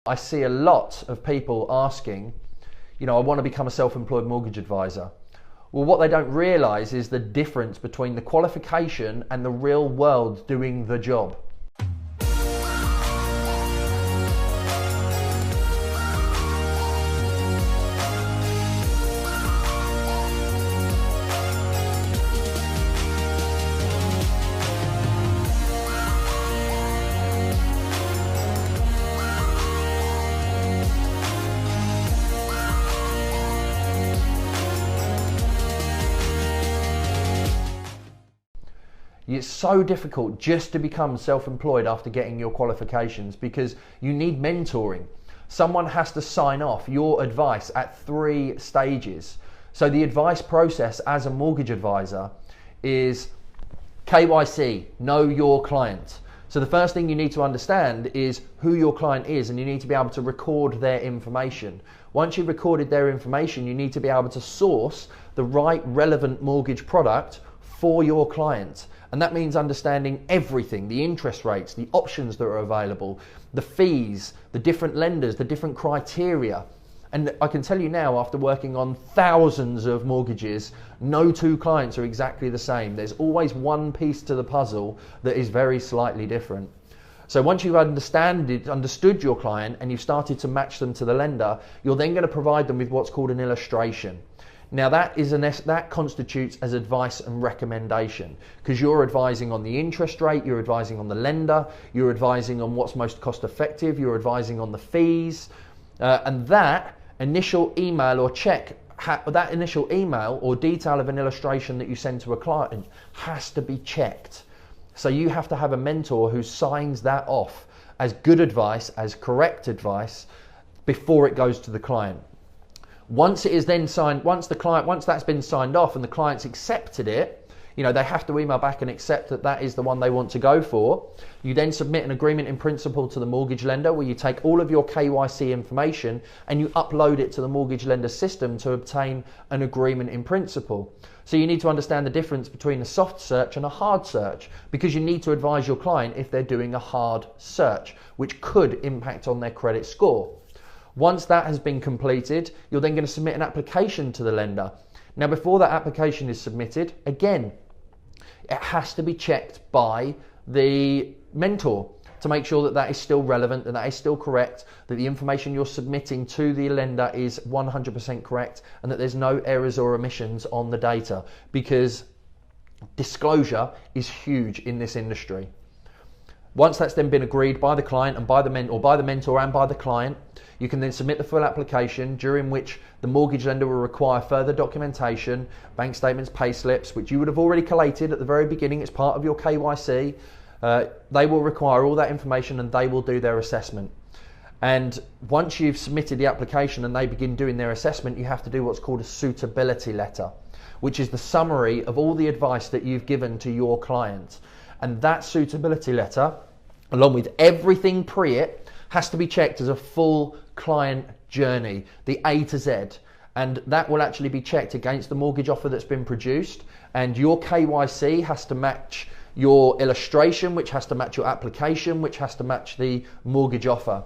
I see a lot of people asking, you know, I want to become a self-employed mortgage advisor. Well, what they don't realize is the difference between the qualification and the real world doing the job. It's so difficult just to become self-employed after getting your qualifications because you need mentoring. Someone has to sign off your advice at 3 stages. So the advice process as a mortgage advisor is KYC, know your client. So the first thing you need to understand is who your client is, and you need to be able to record their information. Once you've recorded their information, you need to be able to source the right relevant mortgage product for your client. And that means understanding everything, the interest rates, the options that are available, the fees, the different lenders, the different criteria. And I can tell you now, after working on thousands of mortgages, no 2 clients are exactly the same. There's always one piece to the puzzle that is very slightly different. So once you've understood your client and you've started to match them to the lender, you're then going to provide them with what's called an illustration. Now that constitutes as advice and recommendation, because you're advising on the interest rate, you're advising on the lender, you're advising on what's most cost effective, you're advising on the fees, and that initial email or that initial email or detail of an illustration that you send to a client has to be checked. So you have to have a mentor who signs that off as good advice, as correct advice, before it goes to the client. Once it is then signed, once that's been signed off and the client's accepted it, you know, they have to email back and accept that that is the one they want to go for. You then submit an agreement in principle to the mortgage lender, where you take all of your KYC information and you upload it to the mortgage lender system to obtain an agreement in principle. So you need to understand the difference between a soft search and a hard search, because you need to advise your client if they're doing a hard search, which could impact on their credit score. Once that has been completed, you're then going to submit an application to the lender. Now, before that application is submitted, again, it has to be checked by the mentor to make sure that that is still relevant, that that is still correct, that the information you're submitting to the lender is 100% correct, and that there's no errors or omissions on the data, because disclosure is huge in this industry. Once that's then been agreed by the client and by the mentor and by the client, you can then submit the full application, during which the mortgage lender will require further documentation, bank statements, pay slips, which you would have already collated at the very beginning. It's part of your KYC. They will require all that information and they will do their assessment. And once you've submitted the application and they begin doing their assessment, you have to do what's called a suitability letter, which is the summary of all the advice that you've given to your client. And that suitability letter, along with everything pre it, has to be checked as a full client journey, the A to Z. And that will actually be checked against the mortgage offer that's been produced. And your KYC has to match your illustration, which has to match your application, which has to match the mortgage offer.